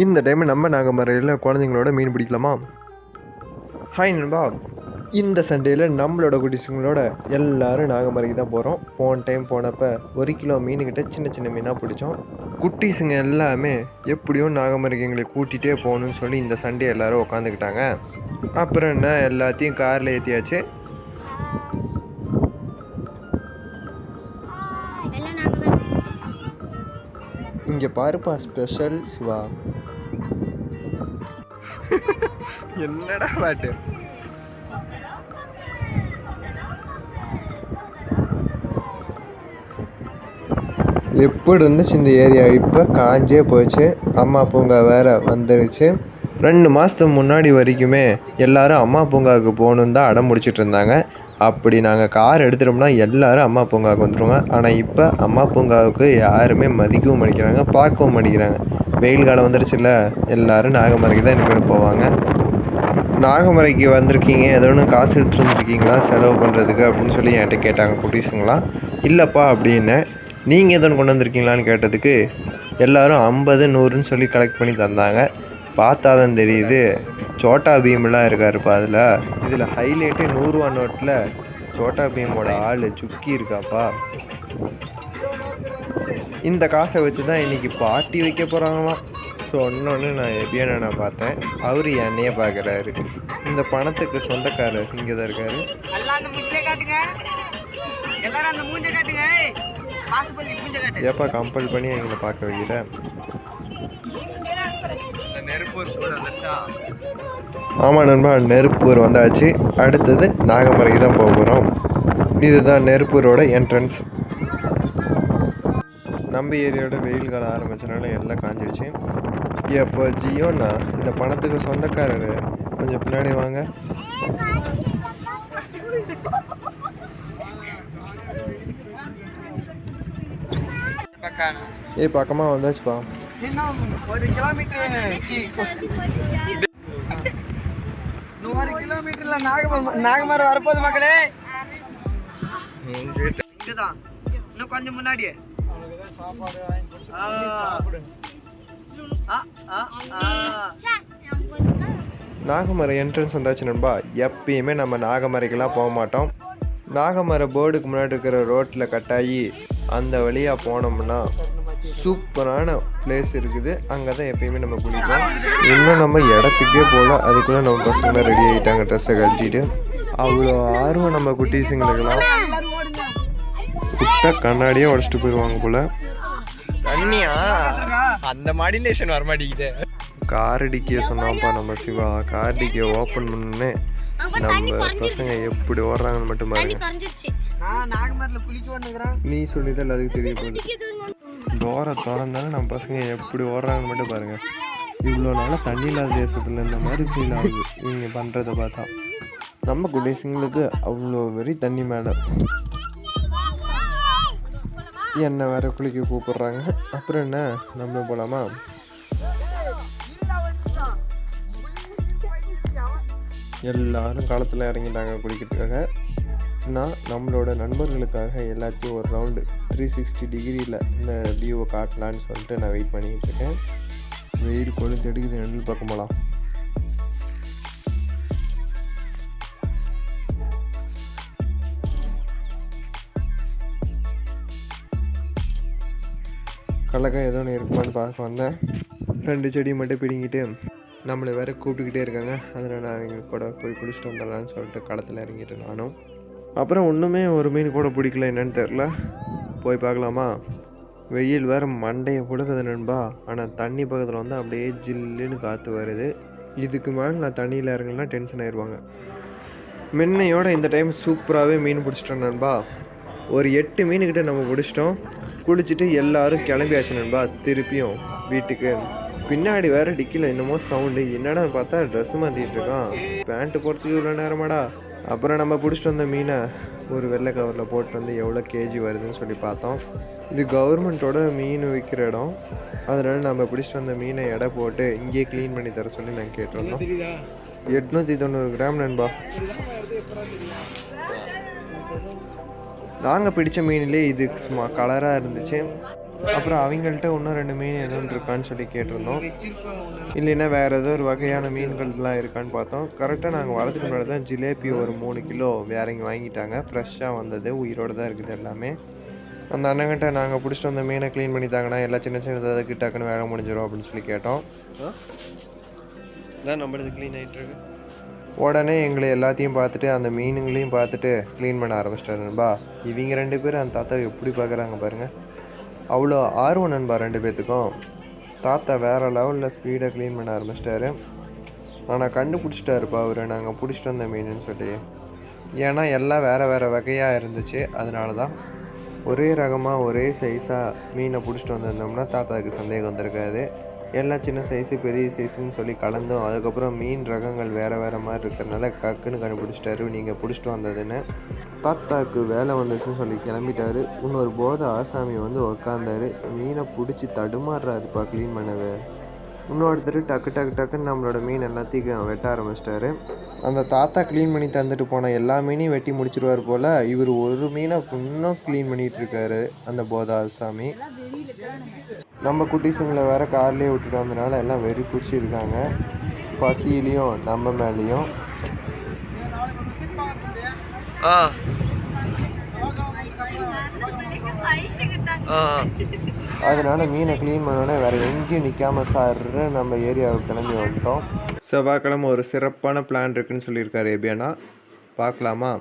இந்த டைம் நம்ம நாகமரையில் குழந்தைங்களோட மீன் பிடிக்கலாமா? ஹாய் நண்பா, இந்த சண்டேயில் நம்மளோட குட்டீஸுங்களோட எல்லோரும் நாகமரைக்கு தான் போகிறோம். போன டைம் போனப்போ 1 கிலோ மீனுக்கிட்ட சின்ன சின்ன மீனாக பிடிச்சோம். குட்டீஸுங்க எல்லாமே எப்படியும் நாகமரைக்கு எங்களை கூட்டிகிட்டே போகணுன்னு சொல்லி இந்த சண்டே எல்லோரும் உட்காந்துக்கிட்டாங்க. அப்புறம் என்ன, எல்லாத்தையும் காரில் ஏற்றியாச்சு. இங்கே பாருப்பா, ஸ்பெஷல் சிவா. என்னடா பாட்டு. எப்படி இருந்துச்சு இந்த ஏரியா? இப்போ காஞ்சே போச்சு. அம்மா பூங்கா வேறு வந்துருச்சு. 2 மாதத்துக்கு முன்னாடி வரைக்குமே எல்லோரும் அம்மா பூங்காவுக்கு போகணுன்னு தான் அடம் முடிச்சிட்டு இருந்தாங்க. அப்படி நாங்கள் கார் எடுத்துட்டோம்னா எல்லோரும் அம்மா பூங்காவுக்கு வந்துடுவாங்க. ஆனால் இப்போ அம்மா பூங்காவுக்கு யாருமே மதிக்கவும் மாட்டேங்கிறாங்க, பார்க்கவும் மாட்டேங்கிறாங்க. வெயில் காலம் வந்துருச்சுல்ல, எல்லோரும் நாகமரைக்கு தான் இனிமேல் போவாங்க. நாகமரைக்கு வந்திருக்கீங்க, ஏதோ ஒன்று காசு எடுத்துகிட்டு வந்துருக்கீங்களா செலவு பண்ணுறதுக்கு அப்படின்னு சொல்லி என்கிட்ட கேட்டாங்க குட்டீஸுங்களா. இல்லைப்பா அப்படின்னு. நீங்கள் எதோ ஒன்று கொண்டு வந்திருக்கீங்களான்னு கேட்டதுக்கு எல்லோரும் 50, 100ன்னு சொல்லி கலெக்ட் பண்ணி தந்தாங்க. பார்த்தா தான் தெரியுது, சோட்டா பீம்லாம் இருக்காருப்பா அதில். இதில் ஹைலைட்டு 100 ரூபா நோட்டில் சோட்டா பீமோட ஆள் சுக்கி இருக்காப்பா. இந்த காசை வச்சு தான் இன்றைக்கி பார்ட்டி வைக்க போகிறாங்களாம். சொன்னோன்னு நான் எப்படியோ நான் பார்த்தேன். அவர் என்னையே பார்க்குறாரு. இந்த பணத்துக்கு சொந்தக்காரர் இங்கே தான் இருக்காரு. ஏப்பா கம்பல் பண்ணி எங்களை பார்க்க வைக்கிற? ஆமாம் நண்பா, நெருப்பூர் வந்தாச்சு. அடுத்தது நாகமரைக்கு தான் போகிறோம். இதுதான் நெருப்பூரோட என்ட்ரன்ஸ். நம்ம ஏரியாவோட வெயில் காலம் ஆரம்பிச்சனால எல்லாம் காஞ்சிடுச்சு. எப்போ ஜியோண்ணா, இந்த பணத்துக்கு சொந்தக்காரரு கொஞ்சம் பின்னாடி வாங்க. பக்கமாக வந்தாச்சுப்பா. 1 கிலோமீட்டர்ல நாகமரம் வரப்போகுது மக்களே. இன்னும் கொஞ்சம் முன்னாடியே நாகமரை என்ட்ரன்ஸ் வந்தாச்சு நண்பா. எப்பயுமே நம்ம நாகமரைக்கெல்லாம் போக மாட்டோம். நாகமரை போர்டுக்கு முன்னாடி இருக்கிற ரோட்டில் கட்டாயி அந்த வழியாக போனோம்னா சூப்பரான பிளேஸ் இருக்குது. அங்கே தான் எப்பயுமே நம்ம குளிப்போம். இன்னும் நம்ம இடத்துக்கே போகல, அதுக்குள்ளே நம்ம பசங்களாம் ரெடி ஆகிட்டாங்க ட்ரெஸ்ஸை கழட்டிட்டு. அவ்வளோ ஆர்வம் நம்ம குட்டீஸுங்களுக்கெல்லாம். விட்ட கண்ணாடியே உடச்சிட்டு போயிடுவாங்க போல். தண்ணியா அந்த மாடிலேஷன் வர மாட்டேங்குது. கார் டிக்கியை சொன்னாப்பா நம்ம சிவா. கார் டிக்கியை ஓப்பன் பண்ணே நம்ம பசங்க எப்படி ஓடுறாங்கன்னு மட்டும் பாருங்க. நீ சொல்லிதான் அதுக்கு தெரிய போகுது. டோரை திறந்தாலும் நம்ம பசங்க எப்படி ஓடுறாங்கன்னு மட்டும் பாருங்க. இவ்வளோ நாளாக தண்ணி இல்லாத தேசத்தில் இந்த மாதிரி ஃபீல் ஆகுது இவங்க பண்ணுறதை பார்த்தா. நம்ம குட்டீஸுங்களுக்கு அவ்வளோ வெறி தண்ணி மேலே. என்னை வேற குளிக்க கூப்பிட்றாங்க. அப்புறம் என்ன, நம்மளும் போகலாமா? எல்லாரும் காலத்தில் இறங்கிட்டாங்க குளிக்கிறதுக்காக. நான் நம்மளோட நண்பர்களுக்காக எல்லாத்தையும் ஒரு ரவுண்டு 360 டிகிரியில் இந்த வியூவை காட்டலான்னு சொல்லிட்டு நான் வெயிட் பண்ணிக்கிட்டு இருக்கேன். வெயில் கொழுந்து எடுக்குது. நெல் பக்கம் போகலாம். கடலக்காய் ஏதோ ஒன்று இருக்குமான்னு பார்க்க வந்தேன். 2 செடி மட்டும் பிடிங்கிட்டு நம்மளை வேறு கூப்பிட்டுக்கிட்டே இருக்காங்க. அதனால் நான் எங்கள் கூட போய் குளிச்சுட்டு வந்துடலான்னு சொல்லிட்டு களத்தில் இறங்கிட்டு நானும். அப்புறம் ஒன்றுமே ஒரு மீன் கூட பிடிக்கல, என்னன்னு தெரில. போய் பார்க்கலாமா? வெயில் வேறு மண்டையை புழுகுது நண்பா. ஆனால் தண்ணி பக்கத்தில் வந்து அப்படியே ஜில்லுன்னு காற்று வருது. இதுக்கு மேலே நான் தண்ணியில் இறங்கலாம் டென்ஷன் ஆயிடுவாங்க. முன்னையோட இந்த டைம் சூப்பராகவே மீன் பிடிச்சிட்டோம் நண்பா. ஒரு 8 மீனுக்கிட்ட நம்ம பிடிச்சிட்டோம். குளிச்சுட்டு எல்லோரும் கிளம்பியாச்சு நண்பா. திருப்பியும் வீட்டுக்கு. பின்னாடி வேறு டிக்கியில் என்னமோ சவுண்டு. என்னடா பார்த்தா ட்ரெஸ்ஸு மாற்றிட்டு இருக்கான். பேண்ட்டு போகிறதுக்கு இவ்வளோ நேரமாடா. அப்புறம் நம்ம பிடிச்சிட்டு வந்த மீனை ஒரு வெள்ளை கவரில் போட்டு வந்து எவ்வளோ கேஜி வருதுன்னு சொல்லி பார்த்தோம். இது கவர்மெண்ட்டோட மீன் விற்கிற இடம். அதனால் நம்ம பிடிச்சிட்டு வந்த மீனை எடை போட்டு இங்கேயே க்ளீன் பண்ணி தர சொல்லி நாங்கள் கேட்டிருந்தோம். 890 கிராம் நண்பா. நாங்கள் பிடித்த மீனிலே இது கலராக இருந்துச்சு. அப்புறம் அவங்கள்ட்ட இன்னும் 2 மீன் எதுவும் இருக்கான்னு சொல்லி கேட்டிருந்தோம். இல்லைன்னா வேறு ஏதோ ஒரு வகையான மீன்கள்லாம் இருக்கான்னு பார்த்தோம். கரெக்டாக நாங்கள் வரதுக்கு முன்னாடி தான் ஜிலேபி ஒரு 3 கிலோ வேற இங்கே வாங்கிட்டாங்க. ஃப்ரெஷ்ஷாக வந்தது, உயிரோடு தான் இருக்குது எல்லாமே. அந்த அண்ணங்கிட்ட நாங்கள் பிடிச்சிட்டு வந்த மீனை க்ளீன் பண்ணி தாங்கன்னா எல்லாம் சின்ன சின்னதாக டக்குன்னு வேலை முடிஞ்சிடும் அப்படின்னு சொல்லி கேட்டோம். இதான் நம்மளது க்ளீன் ஆகிட்டுருக்கு. உடனே எங்களை எல்லாத்தையும் பார்த்துட்டு அந்த மீனுங்களையும் பார்த்துட்டு க்ளீன் பண்ண ஆரம்பிச்சிட்டாரு நண்பா. இவங்க 2 பேரும் அந்த தாத்தா எப்படி பார்க்குறாங்க பாருங்கள். அவ்வளோ ஆர்வம் நண்பா 2 பேர்த்துக்கும். தாத்தா வேறு லெவலில் ஸ்பீடாக க்ளீன் பண்ண ஆரம்பிச்சிட்டாரு. ஆனால் கண்டுபிடிச்சிட்டாருப்பா அவர் நாங்கள் பிடிச்சிட்டு வந்த மீனுன்னு சொல்லி. ஏன்னா எல்லாம் வேறு வேறு வகையாக இருந்துச்சு. அதனால தான் ஒரே ரகமாக ஒரே சைஸாக மீனை பிடிச்சிட்டு வந்திருந்தோம்னா தாத்தாவுக்கு சந்தேகம் வந்திருக்காது. எல்லாம் சின்ன சைஸு பெரிய சைஸுன்னு சொல்லி கலந்தோம். அதுக்கப்புறம் மீன் ரகங்கள் வேறு வேறு மாதிரி இருக்கிறதுனால கக்குன்னு கண்டுபிடிச்சிட்டாரு நீங்கள் பிடிச்சிட்டு வந்ததுன்னு. தாத்தாவுக்கு வேலை வந்துச்சுன்னு சொல்லி கிளம்பிட்டாரு. இன்னொரு போதை ஆசாமி வந்து உக்காந்தாரு. மீனை பிடிச்சி தடுமாறுறாருப்பா க்ளீன் பண்ணவே. இன்னொருத்தர் டக்குன்னு நம்மளோட மீன் எல்லாத்தையும் வெட்ட ஆரம்பிச்சிட்டாரு. அந்த தாத்தா க்ளீன் பண்ணி தந்துட்டு போன எல்லா மீனையும் வெட்டி முடிச்சிருவார் போல். இவர் ஒரு மீனை இன்னும் க்ளீன் பண்ணிகிட்ருக்காரு அந்த போதை ஆசாமி. நம்ம குட்டீஸுங்களை வேறு கார்லேயே விட்டுட்டு வந்தனால எல்லாம் வெறி பிடிச்சிருக்காங்க. பசியிலையும் நம்ம மேலேயும். அதனால் மீனை க்ளீன் பண்ணோன்னே வேறு எங்கேயும் நிற்காம சார்ன்னு நம்ம ஏரியாவுக்கு கிளம்பி வந்துட்டோம். செவ்வாய்க்கிழமை ஒரு சிறப்பான பிளான் இருக்குதுன்னு சொல்லியிருக்காரு ஏபியானா. பார்க்கலாமா?